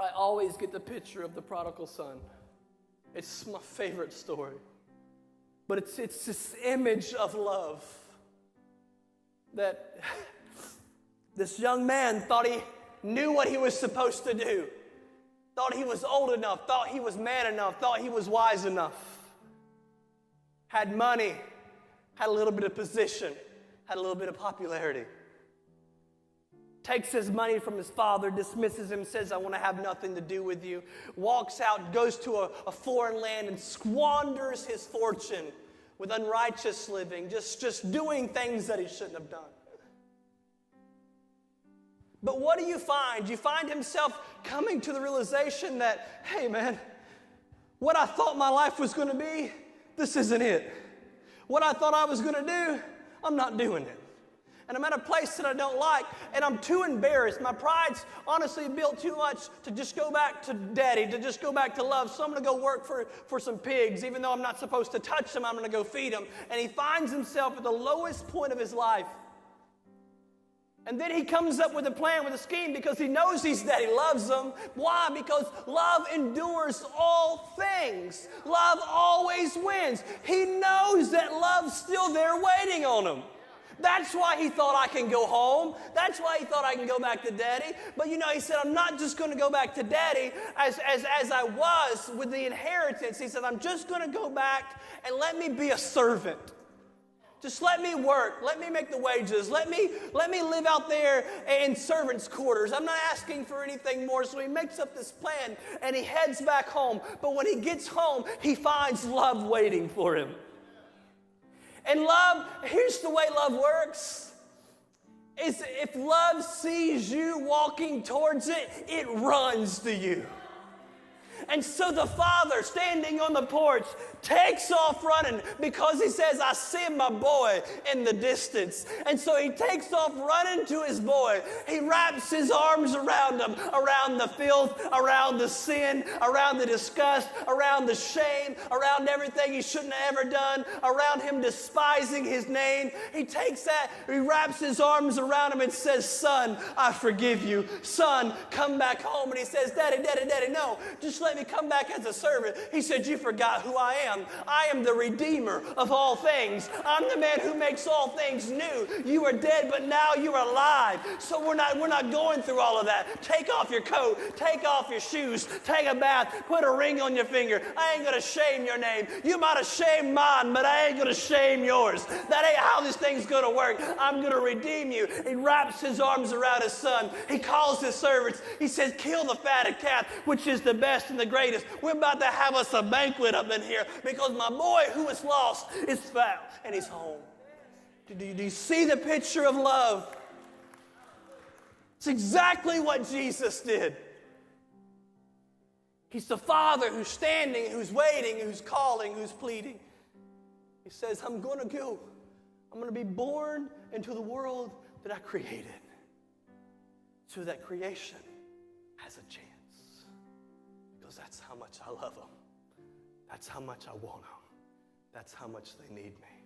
I always get the picture of the prodigal son. It's my favorite story. But it's this image of love that this young man thought he knew what he was supposed to do, thought he was old enough, thought he was man enough, thought he was wise enough, had money, had a little bit of position, had a little bit of popularity. Takes his money from his father, dismisses him, says, I want to have nothing to do with you. Walks out, goes to a foreign land and squanders his fortune with unrighteous living, just doing things that he shouldn't have done. But what do you find? You find himself coming to the realization that, hey man, what I thought my life was going to be, this isn't it. What I thought I was going to do, I'm not doing it. And I'm at a place that I don't like, and I'm too embarrassed. My pride's honestly built too much to just go back to daddy, to just go back to love. So I'm going to go work for some pigs. Even though I'm not supposed to touch them, I'm going to go feed them. And he finds himself at the lowest point of his life. And then he comes up with a plan, with a scheme, because he knows his daddy loves them. Why? Because love endures all things. Love always wins. He knows that love's still there waiting on him. That's why he thought I can go home. That's why he thought I can go back to daddy. But he said, I'm not just going to go back to daddy as I was with the inheritance. He said, I'm just going to go back and let me be a servant. Just let me work. Let me make the wages. Let me live out there in servants' quarters. I'm not asking for anything more. So he makes up this plan and he heads back home. But when he gets home, he finds love waiting for him. And love, here's the way love works, is if love sees you walking towards it, it runs to you. And so the father, standing on the porch, takes off running because he says, I see my boy in the distance. And so he takes off running to his boy. He wraps his arms around him, around the filth, around the sin, around the disgust, around the shame, around everything he shouldn't have ever done, around him despising his name. He takes that, he wraps his arms around him and says, son, I forgive you. Son, come back home. And he says, daddy, no, just let me come back as a servant. He said, you forgot who I am. I am the Redeemer of all things. I'm the man who makes all things new. You are dead, but now you're alive. So we're not going through all of that. Take off your coat. Take off your shoes. Take a bath. Put a ring on your finger. I ain't going to shame your name. You might have shamed mine, but I ain't going to shame yours. That ain't how this thing's going to work. I'm going to redeem you. He wraps his arms around his son. He calls his servants. He says, kill the fatted calf, which is the best and the greatest. We're about to have us a banquet up in here because my boy who was lost is found and he's home. Do you see the picture of love? It's exactly what Jesus did. He's the Father who's standing, who's waiting, who's calling, who's pleading. He says, I'm going to go. I'm going to be born into the world that I created so that creation has a chance. Because that's how much I love them. That's how much I want them. That's how much they need me.